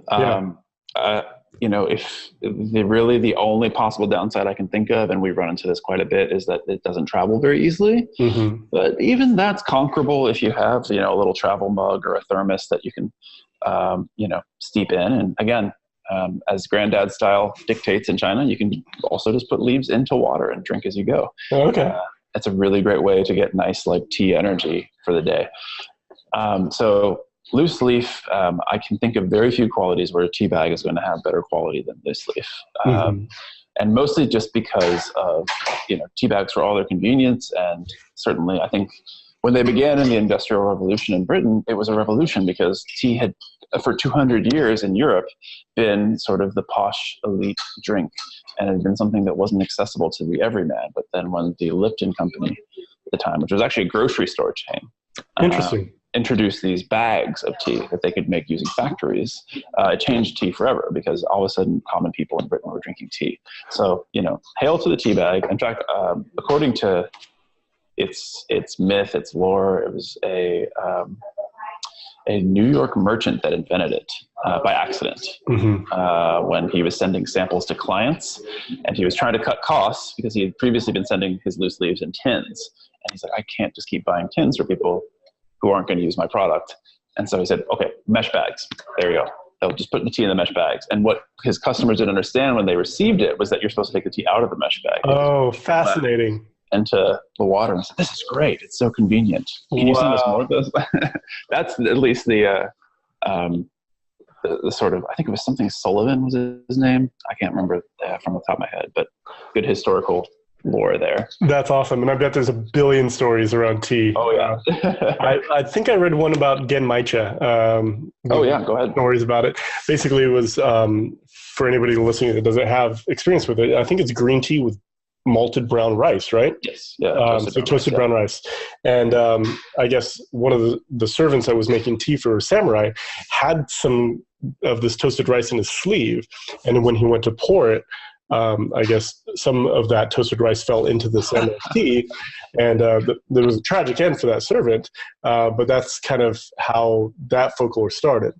If the only possible downside I can think of, and we run into this quite a bit, is that it doesn't travel very easily. Mm-hmm. But even that's conquerable if you have, a little travel mug or a thermos that you can, steep in. And again, as granddad style dictates in China, you can also just put leaves into water and drink as you go. Okay. It's a really great way to get nice, tea energy for the day. So loose leaf, I can think of very few qualities where a tea bag is going to have better quality than loose leaf. Mm-hmm. And mostly just because of, tea bags for all their convenience. And certainly I think when they began in the Industrial Revolution in Britain, it was a revolution because tea had, for 200 years in Europe, been sort of the posh elite drink. And it had been something that wasn't accessible to the everyman. But then when the Lipton Company at the time, which was actually a grocery store chain, interesting, introduced these bags of tea that they could make using factories, it changed tea forever because all of a sudden common people in Britain were drinking tea. So, hail to the tea bag. In fact, according to its myth, its lore, it was a New York merchant that invented it by accident. Mm-hmm. When he was sending samples to clients, and he was trying to cut costs because he had previously been sending his loose leaves in tins. And he's like, I can't just keep buying tins for people who aren't going to use my product. And so he said, okay, mesh bags. There you go. They'll just put the tea in the mesh bags. And what his customers didn't understand when they received it was that you're supposed to take the tea out of the mesh bag. Oh, fascinating. Into the water and said, this is great. It's so convenient. Can you send us more of those? That's at least the sort of, I think it was something Sullivan was his name. I can't remember from the top of my head, but good historical lore there. That's awesome. And I bet there's a billion stories around tea. Oh yeah. I think I read one about Matcha. Oh yeah, go ahead. No worries about it. Basically it was, for anybody listening that doesn't have experience with it, I think it's green tea with malted brown rice, right? Yes. Yeah. Toasted brown rice. And I guess one of the servants that was making tea for Samurai had some of this toasted rice in his sleeve. And when he went to pour it, I guess some of that toasted rice fell into the Samurai tea, and there was a tragic end for that servant, but that's kind of how that folklore started.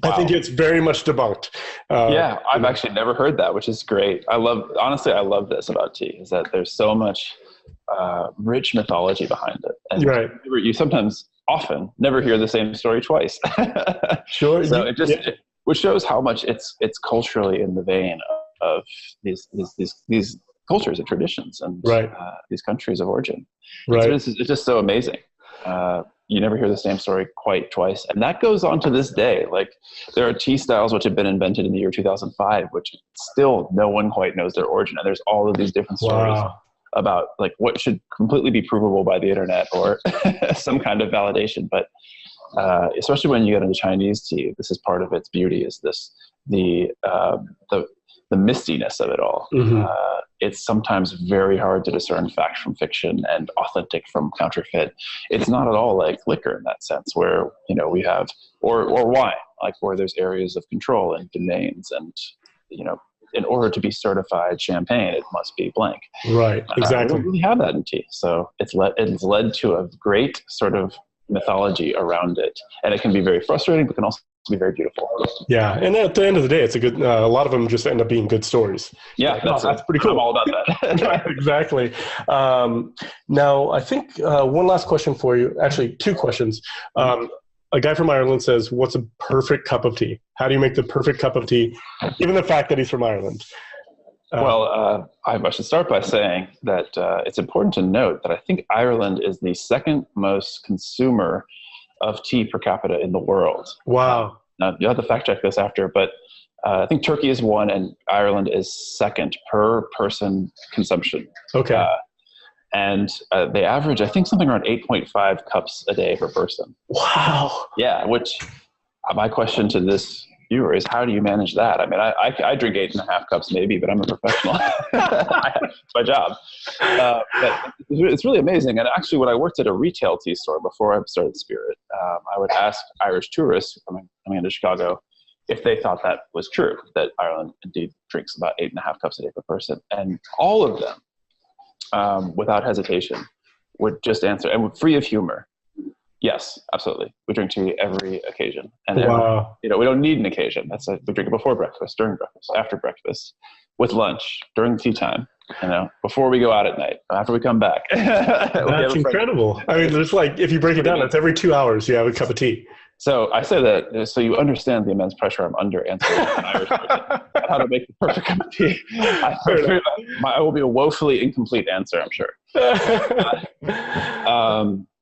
Wow. I think it's very much debunked. Yeah, I've actually never heard that, which is great. I love this about tea, is that there's so much rich mythology behind it. And right. You sometimes, often, never hear the same story twice. Sure. So which shows how much it's culturally in the vein of these cultures and traditions and these countries of origin. Right. It's just so amazing. You never hear the same story quite twice. And that goes on to this day. Like, there are tea styles which have been invented in the year 2005, which still no one quite knows their origin. And there's all of these different stories about what should completely be provable by the internet or some kind of validation. But especially when you get into Chinese tea, this is part of its beauty, is the mistiness of it all. It's sometimes very hard to discern fact from fiction and authentic from counterfeit. It's not at all like liquor in that sense, where, you know, we have, or wine, like where there's areas of control and domains, and, you know, in order to be certified champagne, it must be blank. Right, exactly. We don't really have that in tea. So it's led to a great sort of mythology around it. And it can be very frustrating, but can also be very beautiful. Yeah, and at the end of the day, it's a good. A lot of them just end up being good stories. Yeah, that's pretty cool. I'm all about that. Exactly. Now, I think one last question for you. Actually, two questions. A guy from Ireland says, "What's a perfect cup of tea? How do you make the perfect cup of tea?" Given the fact that he's from Ireland. I should start by saying that it's important to note that I think Ireland is the second most consumer of tea per capita in the world. Wow. Now, you'll have to fact check this after, but I think Turkey is one and Ireland is second per person consumption. Okay. And they average, I think, something around 8.5 cups a day per person. Wow. Yeah, which my question to this viewer is, how do you manage that? I mean, I drink 8.5 cups maybe, but I'm a professional. It's my job. But it's really amazing. And actually, when I worked at a retail tea store before I started Spirit, I would ask Irish tourists coming into Chicago if they thought that was true, that Ireland indeed drinks about 8.5 cups a day per person. And all of them, without hesitation, would just answer, and free of humor, yes, absolutely. We drink tea every occasion. And wow. We don't need an occasion. We drink it before breakfast, during breakfast, after breakfast, with lunch, during tea time, before we go out at night, after we come back. That's incredible. I mean, it's like, if you break it down, it's every 2 hours you have a cup of tea. So I say that so you understand the immense pressure I'm under answering an Irish person how to make the perfect cup of tea. I will be a woefully incomplete answer, I'm sure.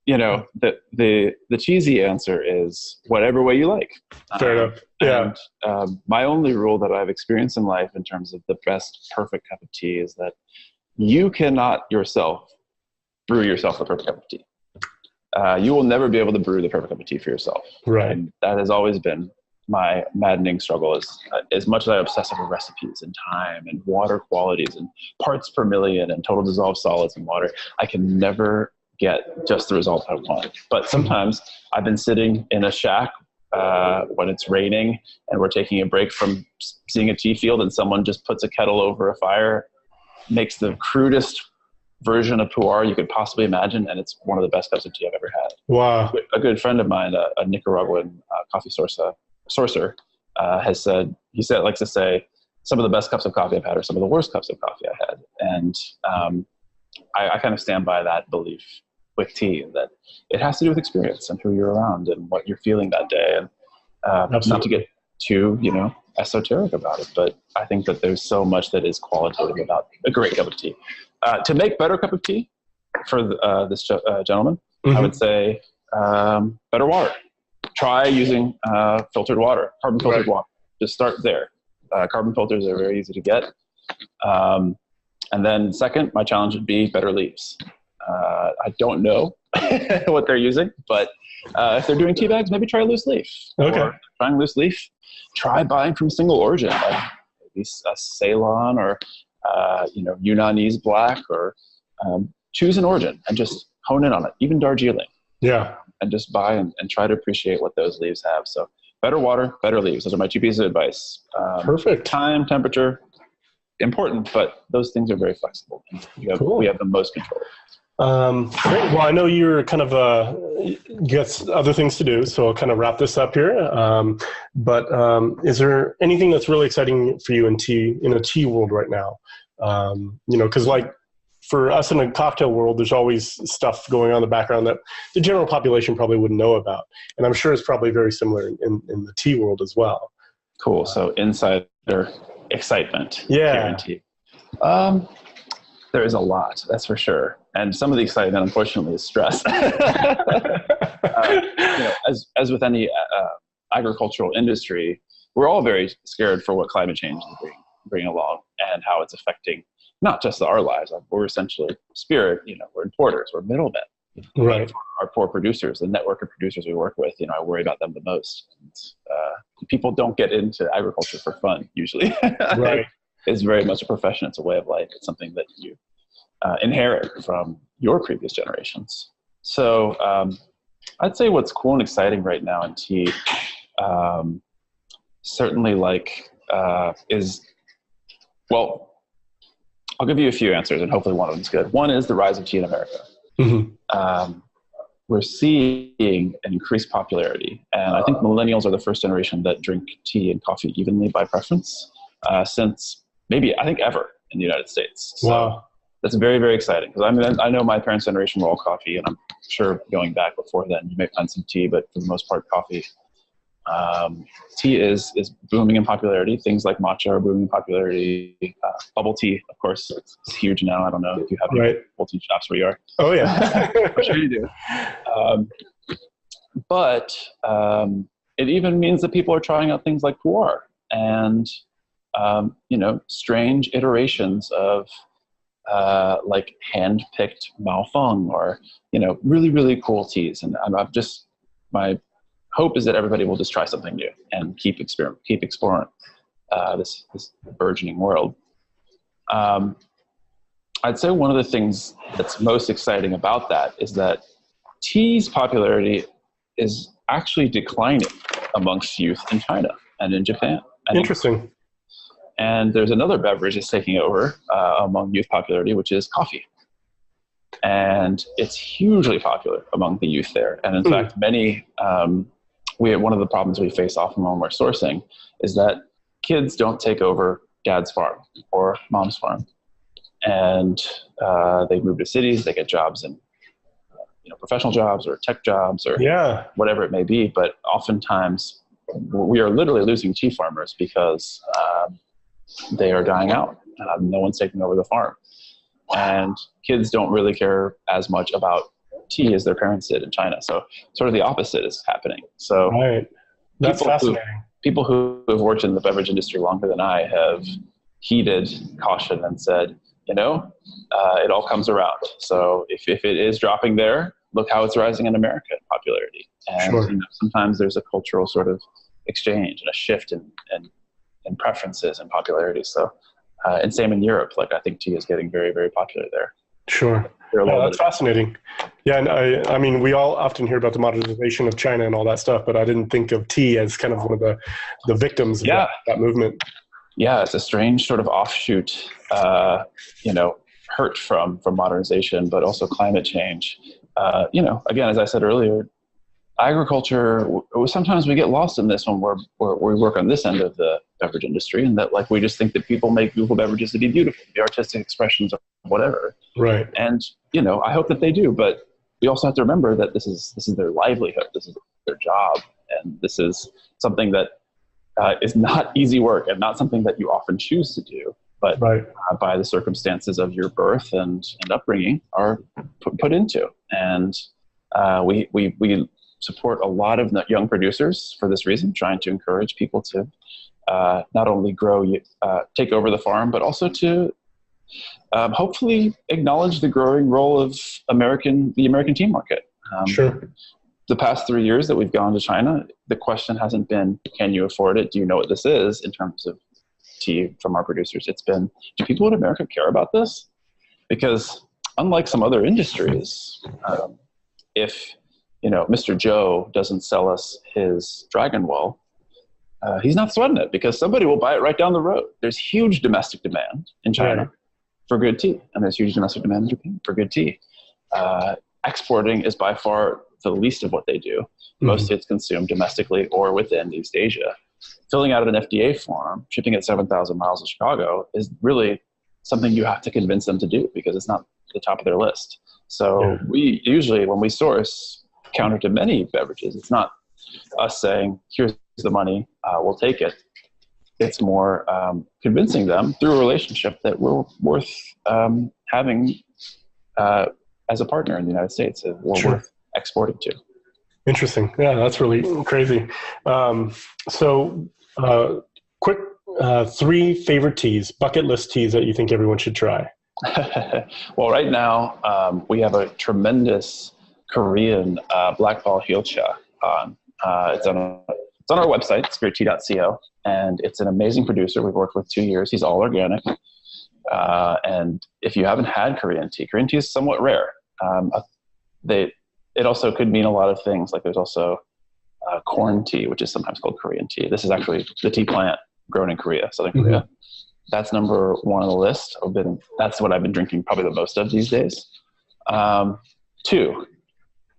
The cheesy answer is whatever way you like. Fair enough. Yeah. And my only rule that I've experienced in life in terms of the best perfect cup of tea is that you cannot yourself brew yourself the perfect cup of tea. You will never be able to brew the perfect cup of tea for yourself. Right. And that has always been my maddening struggle, is as much as I obsess over recipes and time and water qualities and parts per million and total dissolved solids in water, I can never get just the result I want. But sometimes I've been sitting in a shack when it's raining and we're taking a break from seeing a tea field, and someone just puts a kettle over a fire, makes the crudest version of pu'er you could possibly imagine, and it's one of the best cups of tea I've ever had. Wow. A good friend of mine, a Nicaraguan coffee sourcer, likes to say, some of the best cups of coffee I've had are some of the worst cups of coffee I had. And I kind of stand by that belief with tea, that it has to do with experience and who you're around and what you're feeling that day. And not to get too, esoteric about it, but I think that there's so much that is qualitative about a great cup of tea. To make better cup of tea for this gentleman, I would say better water. Try using filtered water, carbon filtered water. Just start there. Carbon filters are very easy to get. And then second, my challenge would be better leaves. I don't know what they're using, but if they're doing tea bags, maybe try loose leaf. Okay. Or trying loose leaf, try buying from single origin, like maybe a Ceylon or Yunnanese black, or choose an origin and just hone in on it, even Darjeeling. Yeah. And just buy and try to appreciate what those leaves have. So better water, better leaves. Those are my two pieces of advice. Perfect. Time, temperature, important, but those things are very flexible. Cool. We have the most control. Great. Well, I know you're kind of you got other things to do, so I'll kind of wrap this up here. But is there anything that's really exciting for you in a tea world right now? Because like for us in a cocktail world, there's always stuff going on in the background that the general population probably wouldn't know about, and I'm sure it's probably very similar in the tea world as well. Cool. So insider excitement. Yeah. Here in tea. There is a lot, that's for sure. And some of the excitement, unfortunately, is stress. As with any agricultural industry, we're all very scared for what climate change is bringing along and how it's affecting not just our lives. We're essentially Spirit, we're importers, we're middlemen. Right. Our poor producers, the network of producers we work with, I worry about them the most. And, people don't get into agriculture for fun usually. Right. It's very much a profession. It's a way of life. It's something that you inherit from your previous generations. So I'd say what's cool and exciting right now in tea, certainly I'll give you a few answers and hopefully one of them's good. One is the rise of tea in America. Mm-hmm. We're seeing an increased popularity, and I think millennials are the first generation that drink tea and coffee evenly by preference since maybe, I think, ever in the United States. So wow. That's very, very exciting, because I know my parents' generation were all coffee, and I'm sure going back before then you may find some tea, but for the most part coffee. Tea is booming in popularity. Things like matcha are booming in popularity. Bubble tea, of course, it's huge now. I don't know if you have any bubble tea shops where you are. Oh yeah, I'm sure you do. But it even means that people are trying out things like pu'er and strange iterations of like hand-picked maofeng or really, really cool teas. And my hope is that everybody will just try something new and keep exploring this burgeoning world. I'd say one of the things that's most exciting about that is that tea's popularity is actually declining amongst youth in China and in Japan. Interesting. And there's another beverage that's taking over among youth popularity, which is coffee. And it's hugely popular among the youth there. And in fact, one of the problems we face often when we're sourcing is that kids don't take over dad's farm or mom's farm. And they move to cities, they get jobs in professional jobs or tech jobs or whatever it may be. But oftentimes we are literally losing tea farmers because they are dying out. No one's taking over the farm. And kids don't really care as much about tea as their parents did in China. So sort of the opposite is happening. So that's fascinating. People who have worked in the beverage industry longer than I have heeded caution and said, it all comes around. So if it is dropping there, look how it's rising in America in popularity. And sometimes there's a cultural sort of exchange and a shift in preferences and popularity. So and same in Europe. I think tea is getting very, very popular there. Sure. That's fascinating. Yeah, and I mean, we all often hear about the modernization of China and all that stuff, but I didn't think of tea as kind of one of the victims of that movement. Yeah, it's a strange sort of offshoot, hurt from modernization, but also climate change. Again, as I said earlier, agriculture, sometimes we get lost in this when we work on this end of the beverage industry, and that we just think that people make beautiful beverages to be beautiful, the artistic expressions of whatever. Right. And, I hope that they do, but we also have to remember that this is their livelihood, this is their job, and this is something that is not easy work and not something that you often choose to do, but by the circumstances of your birth and upbringing are put into. And we support a lot of young producers for this reason, trying to encourage people to not only take over the farm, but also to hopefully acknowledge the growing role of the American tea market. The past 3 years that we've gone to China, the question hasn't been, can you afford it? Do you know what this is in terms of tea from our producers? It's been, do people in America care about this? Because unlike some other industries, if Mr. Joe doesn't sell us his Dragon Well, he's not sweating it because somebody will buy it right down the road. There's huge domestic demand in China for good tea, and there's huge domestic demand in Japan for good tea. Exporting is by far the least of what they do. Mostly it's consumed domestically or within East Asia. Filling out an FDA form, shipping it 7,000 miles to Chicago is really something you have to convince them to do because it's not the top of their list. So we usually, when we source, counter to many beverages, it's not us saying, here's the money, we'll take it. It's more convincing them through a relationship that we're worth having as a partner in the United States, and we're worth exporting to. Interesting. Yeah, that's really crazy. Quick 3 favorite teas, bucket list teas that you think everyone should try. Well, right now we have a tremendous Korean black ball Hyocha on. It's on our website, spirittea.co, and it's an amazing producer. We've worked with 2 years. He's all organic. And if you haven't had Korean tea is somewhat rare. It also could mean a lot of things. Like there's also corn tea, which is sometimes called Korean tea. This is actually the tea plant grown in Korea, Southern Korea. That's number one on the list. That's what I've been drinking probably the most of these days. 2,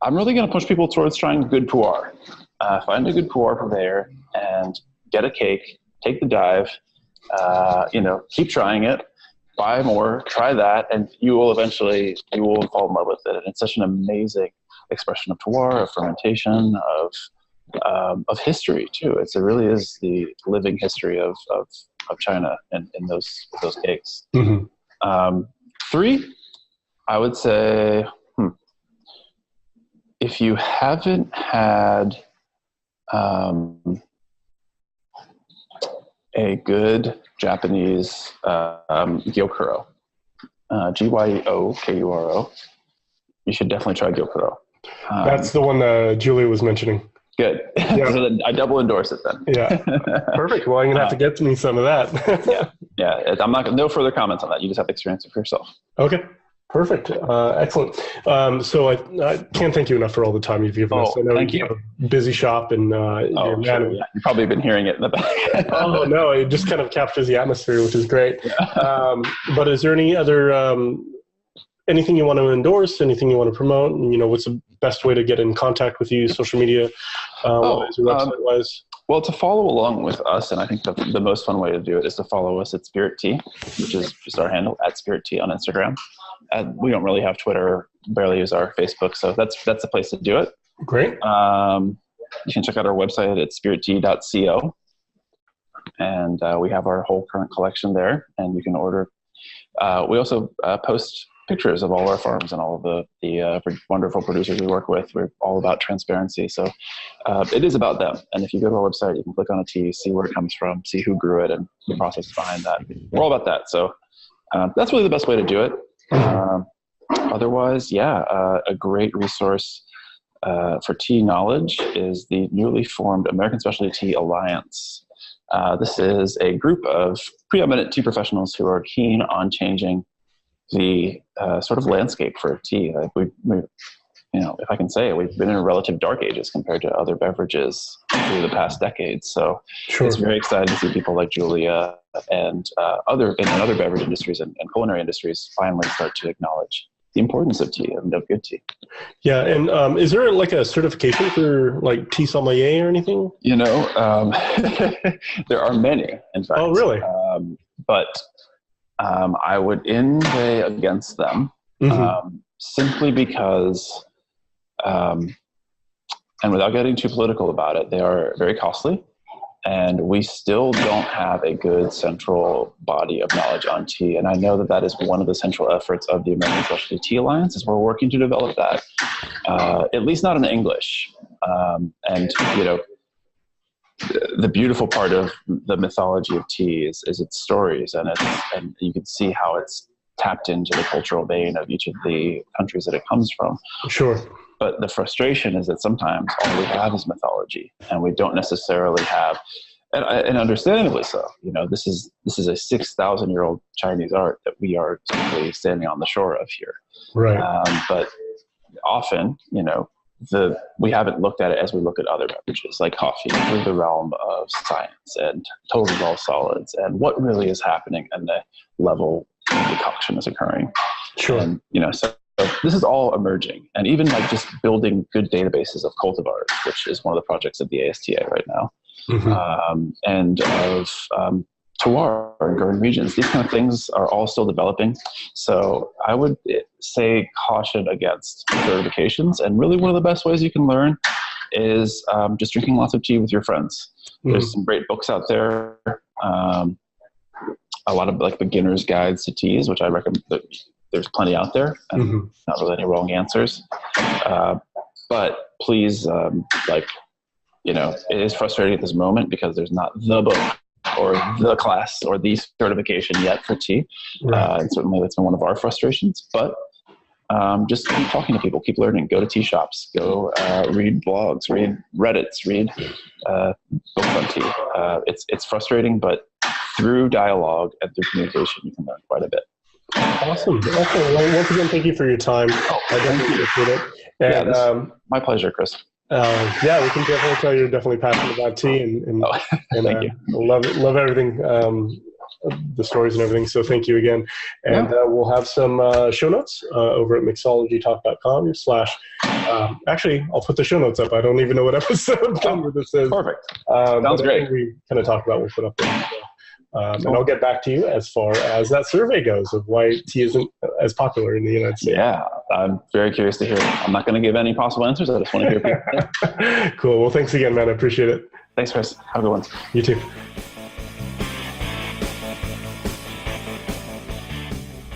I'm really going to push people towards trying good pu'er. Find a good pu'er purveyor and get a cake, take the dive, keep trying it, buy more, try that, and you will fall in love with it. And it's such an amazing expression of terroir, of fermentation, of history too. It really is the living history of China in those cakes. 3, I would say, if you haven't had a good Japanese gyokuro, Gyokuro, you should definitely try gyokuro. That's the one Julia was mentioning. Good. Yeah. So then I double endorse it then. Yeah. Perfect. Well, I'm going to have to get to me some of that. Yeah. No further comments on that. You just have to experience it for yourself. Okay. Perfect. Excellent. So I can't thank you enough for all the time you've given us. I know thank you. Have a busy shop and sure, yeah. You've probably been hearing it in the back. Oh, no. It just kind of captures the atmosphere, which is great. Yeah. But is there any other anything you want to endorse, anything you want to promote? What's the best way to get in contact with you, social media, website-wise? Well, to follow along with us, and I think the most fun way to do it is to follow us at Spirit Tea, which is just our handle, at Spirit Tea on Instagram. We don't really have Twitter, barely use our Facebook, so that's the place to do it. Great. You can check out our website at spirittea.co, and we have our whole current collection there, and you can order. We also post pictures of all our farms and all of the wonderful producers we work with. We're all about transparency. So it is about them. And if you go to our website, you can click on a tea, see where it comes from, see who grew it and the process behind that. We're all about that. So that's really the best way to do it. Otherwise, a great resource for tea knowledge is the newly formed American Specialty Tea Alliance. This is a group of preeminent tea professionals who are keen on changing the sort of landscape for tea. We, if I can say it, we've been in relative dark ages compared to other beverages through the past decades. So It's very exciting to see people like Julia and other beverage industries and culinary industries finally start to acknowledge the importance of tea and of good tea. Yeah, and is there like a certification for like tea sommelier or anything? There are many, in fact. Oh, really? But I would inveigh against them simply because, and without getting too political about it, they are very costly, and we still don't have a good central body of knowledge on tea. And I know that is one of the central efforts of the American Specialty Tea Alliance, is we're working to develop that, at least not in English. The beautiful part of the mythology of tea is its stories, and you can see how it's tapped into the cultural vein of each of the countries that it comes from. Sure. But the frustration is that sometimes all we have is mythology, and we don't necessarily have, and understandably so. This is a 6,000-year-old Chinese art that we are simply standing on the shore of here. Right. But often, we haven't looked at it as we look at other beverages like coffee through the realm of science and total dissolved solids and what really is happening and the level of decoction is occurring. Sure. And, so this is all emerging, and even like just building good databases of cultivars, which is one of the projects of the ASTA right now, and of terroir and growing regions. These kind of things are all still developing. So I would say caution against certifications. And really one of the best ways you can learn is just drinking lots of tea with your friends. There's some great books out there. A lot of like beginner's guides to teas, which I recommend. There's plenty out there, and not really any wrong answers. But please, it is frustrating at this moment because there's not the book or the class or the certification yet for tea. Right. And certainly that's been one of our frustrations. But just keep talking to people, keep learning, go to tea shops, go read blogs, read Reddits, read books on tea. It's frustrating, but through dialogue and through communication, you can learn quite a bit. Awesome. Well, once again, thank you for your time. I definitely appreciate it. And, yeah, my pleasure, Chris. Yeah, we can definitely tell you're definitely passionate about tea, and thank you. Love everything, the stories and everything. So thank you again. And we'll have some show notes over at mixologytalk.com/ actually, I'll put the show notes up. I don't even know what episode number this is. Perfect. Sounds great. We kind of talked about, we'll put up there. And I'll get back to you as far as that survey goes of why tea isn't as popular in the United States. Yeah, I'm very curious to hear it. I'm not going to give any possible answers. I just want to hear people. Cool. Well, thanks again, man. I appreciate it. Thanks, Chris. Have a good one. You too.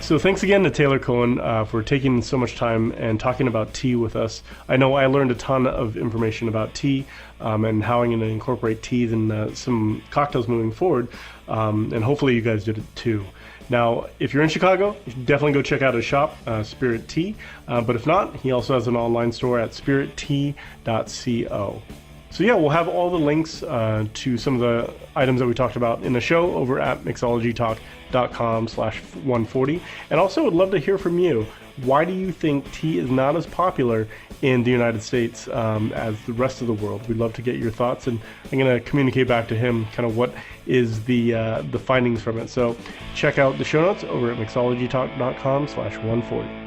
So thanks again to Taylor Cowan for taking so much time and talking about tea with us. I know I learned a ton of information about tea and how I'm going to incorporate teas in some cocktails moving forward, and hopefully you guys did it too. Now, if you're in Chicago, you should definitely go check out his shop, Spirit Tea. But if not, he also has an online store at spirittea.co. So yeah, we'll have all the links to some of the items that we talked about in the show over at mixologytalk.com/140. And also would love to hear from you. Why do you think tea is not as popular in the United States as the rest of the world? We'd love to get your thoughts, and I'm going to communicate back to him kind of what is the findings from it. So check out the show notes over at mixologytalk.com/140.